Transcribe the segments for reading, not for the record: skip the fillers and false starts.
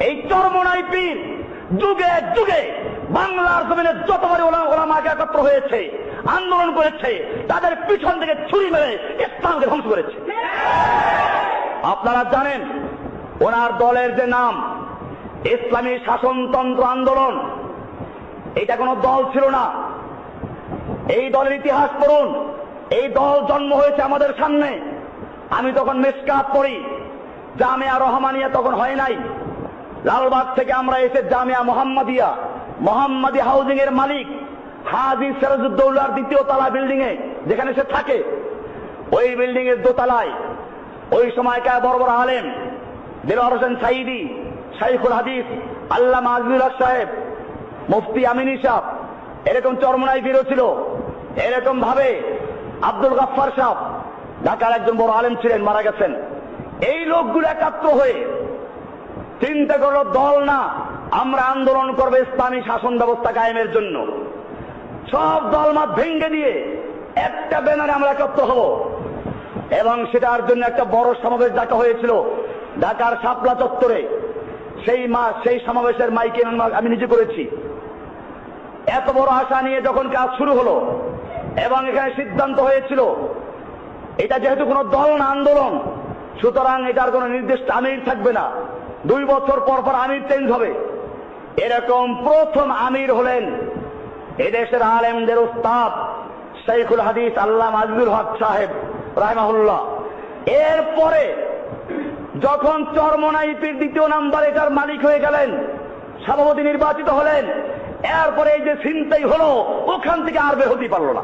এই চরমোনাই পীর যুগে যুগে বাংলার জমিনে যতবারই ওলামাকে একত্র হয়েছে, আন্দোলন করেছে, তাদের পিছন থেকে ছুরি মেরে ইসলামকে ধ্বংস করেছে। আপনারা জানেন ওনার দলের যে নাম ইসলামী শাসনতন্ত্র আন্দোলন, এটা কোনো দল ছিল না। এই দলের ইতিহাস পড়ুন। এই দল জন্ম হয়েছে আমাদের সামনে। আমি তখন মিশকাত পড়ি, জামিয়া রহমানিয়া তখন হয় নাই। লালবাগ থেকে আমরা এসে জামিয়া মোহাম্মদী হাউজিং এর মালিক হাজী সিরাজউদ্দৌলার দ্বিতীয় তলা বিল্ডিং এ যেখানে সে থাকে, ওই বিল্ডিং এর দোতলায় ওই সময়কার বড় বড় আলেম দেলোয়ার হোসেন সাইদি, শাইখুল হাদিস আল্লামা আজিজুল হক সাহেব, মুফতি আমিনী সাহেব, এরকম চরমোনাই পীরও ছিল। এরকম ভাবে আব্দুল গাফফার সাহেব ঢাকার একজন বড় আলেম ছিলেন, মারা গেছেন। এই লোকগুলো একাত্র হয়ে চিন্তা করলো দল না, আমরা আন্দোলন করবো ইসলামী শাসন ব্যবস্থা কায়েমের জন্য। সব দলমত ভেঙ্গে দিয়ে একটা ব্যানারে আমরা একত্র হব, এবং সেটার জন্য একটা বড় সমাবেশ ডাকা হয়েছিল ঢাকার শাপলা চত্বরে। সেই সমাবেশের মাইকে আমি নিজে করেছি। এত বড় আশা নিয়ে যখন কাজ শুরু হলো এবং এখানে সিদ্ধান্ত হয়েছিল এটা যেহেতু কোনো দল না, আন্দোলন, সুতরাং এটার কোনো নির্দিষ্ট আমির থাকবে না, 2 বছর পর পর আমির চেঞ্জ হবে। এরকম প্রথম আমির হলেন এদেশের আলেমদের উস্তাদ শাইখুল হাদিস আল্লামা আজিজুল হক সাহেব রাহিমাহুল্লাহ। এরপরে যখন চরমোনাই পীর দ্বিতীয় নাম্বার এটার মালিক হয়ে গেলেন, সভাপতি নির্বাচিত হলেন, এরপরে এই যে ছিনতাই হলো, ওখান থেকে আর বের হতে পারল না।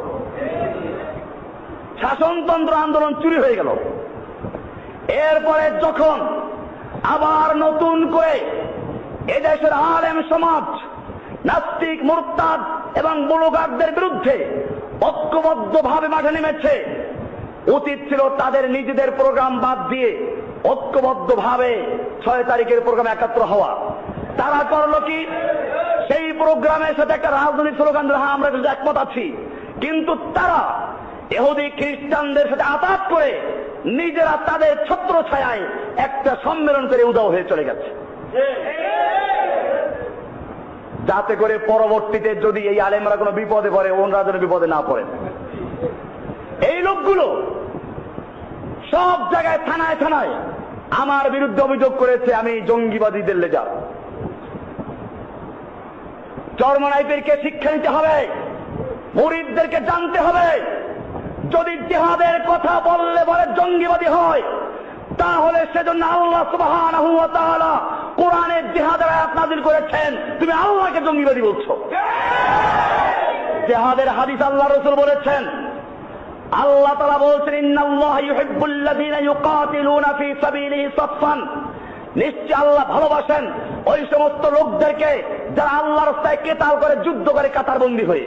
শাসনতন্ত্র আন্দোলন চুরি হয়ে গেল। এরপরে যখন আবার নতুন করে এদেশের আলেম সমাজ নাস্তিক, মুরতাদ এবং বুলগারদের বিরুদ্ধে ঐক্যবদ্ধভাবে মাঠে নেমেছে, উচিত ছিল তাদের নিজেদের প্রোগ্রাম বাদ দিয়ে ঐক্যবদ্ধভাবে 6 তারিখের প্রোগ্রামে একাত্র হওয়া। তারা করলো কি, সেই প্রোগ্রামের সাথে একটা রাজনৈতিক স্লোগান দিল, হ্যাঁ আমরা একমত আছি, কিন্তু তারা ইহুদি খ্রিস্টানদের সাথে আতাত করে নিজেরা তাদের ছত্র ছায়ায় একটা সম্মেলন করে উধাও হয়ে চলে গেছে, যাতে করে পরবর্তীতে যদি এই আলেমরা কোনো বিপদে পড়ে, ওনরা যেন বিপদে না পড়েন। এই লোকগুলো সব জায়গায় থানায় থানায় আমার বিরুদ্ধে অভিযোগ করেছে আমি জঙ্গিবাদীদের লেজা। চরমোনাই পীরকে শিক্ষা নিতে হবে, মুরিদদেরকে জানতে হবে, যদি জিহাদের কথা বললে বলে জঙ্গিবাদী হয়, তাহলে সেজন্য আল্লাহ সুবহানাহু ওয়া তাআলা কোরআনে জিহাদের আয়াত নাযিল করেছেন, তুমি আল্লাহকে জঙ্গিবাদী বলছো। জিহাদের হাদিস আল্লাহ রাসূল বলেছেন, আল্লাহ তাআলা বলছেন, ইন্নাল্লাহা ইউহিব্বুল্লাযীনা ইউকাতিলুনা ফী সাবিলিহি সাফফান, নিশ্চয় আল্লাহ ভালোবাসেন ওই সমস্ত লোকদেরকে যারা আল্লাহর রাস্তায় কেতাল করে, যুদ্ধ করে কাতারবন্দী হয়ে।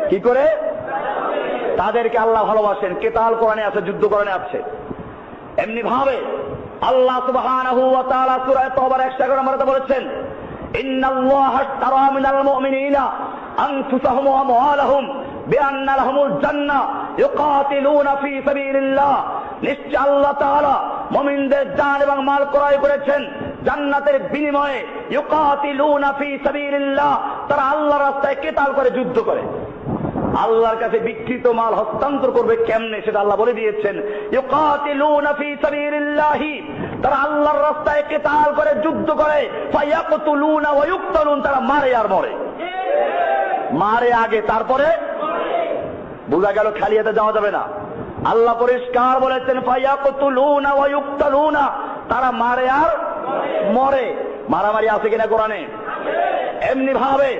কি করে? তাদেরকে আল্লাহ ভালোবাসেন। কেতাল কোরআনে আছে, যুদ্ধ কোরআনে আছে। এমনি ভাবে আল্লাহ সুবহানাহু ওয়া তাআলা সূরা তাওবার 111 নম্বরে বলেছেন, ইন্নাল্লাহা আশতারা মিনাল মুমিনিনা আনফুসাহুম ওয়া আমওয়ালাহুম বিআন্না লাহুমুল জান্নাহ ইউকাতিলুনা ফী সাবিলিল্লাহ, নিশ্চয় আল্লাহ তাআলা মুমিনদের জান এবং মাল ক্রয় করেছেন জান্নাতের বিনিময়ে। ইউকাতিলুনা ফী সাবিলিল্লাহ, তারা আল্লাহর রাস্তায় কেতাল করে, যুদ্ধ করে। আল্লাহর কাছে বিকৃত মাল হস্তান্তর করবে কেমনে সেটা আল্লাহ বলে দিয়েছেন। ইউকাতিলুনা ফী সাবিলিল্লাহি, তারা আল্লাহর রাস্তায় কেতাল করে, যুদ্ধ করে। ফায়াকতুলুনা ওয়া ইউকতালুন, তারা মারে আর মরে। মারে আগে, তারপরে বোঝা গেল খালি হাতে যাওয়া যাবে না। আল্লাহ পরিষ্কার বলেছেন, ফায়াকতুলুনা ওয়া ইউকতালুনা, তারা মারে আর মরে। মারামারি আছে কিনা কোরআনে? এমনি ভাবে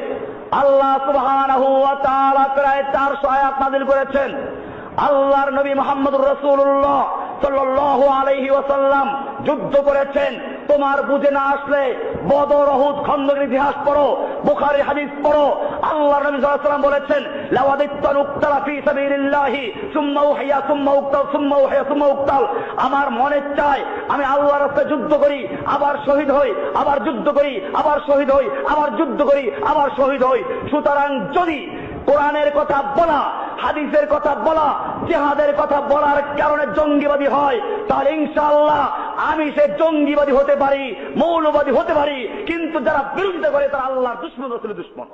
আল্লাহ সুবহানাহু ওয়া তাআলা প্রায় 400 আয়াত নাযিল করেছেন। আল্লাহর নবী মুহাম্মদুর রাসূলুল্লাহ সাল্লাল্লাহু আলাইহি ওয়াসাল্লাম যুদ্ধ করেছেন। তোমার বুঝে না আসলে বদর, উহুদ, খন্দকের ইতিহাস পড়ো, বুখারী হাদিস পড়ো। আল্লাহর নবী সাল্লাল্লাহু আলাইহি ওয়াসাল্লাম বলেছেন, লাওয়াদিত্তু উক্তালা ফী সাবিলিল্লাহি সুম্মা উহিয়া সুম্মা উক্তাল সুম্মা উহিয়া সুম্মা উক্তাল, আমার মনে চায় আমি আল্লাহর রাস্তায় যুদ্ধ করি, আবার শহীদ হই, আবার যুদ্ধ করি, আবার শহীদ হই, আবার যুদ্ধ করি, আবার শহীদ হই। সুতরাং যদি কোরআনের কথা বলা, হাদিসের কথা বলা, জিহাদের কথা বলার কারণে জঙ্গিবাদী হয়, তাহলে ইনশাআল্লাহ আমি সে জঙ্গিবাদী হতে পারি, মৌলবাদী হতে পারি, কিন্তু যারা বিরোধিতা করে তারা আল্লাহর দুশমন, রাসূলের দুশমন।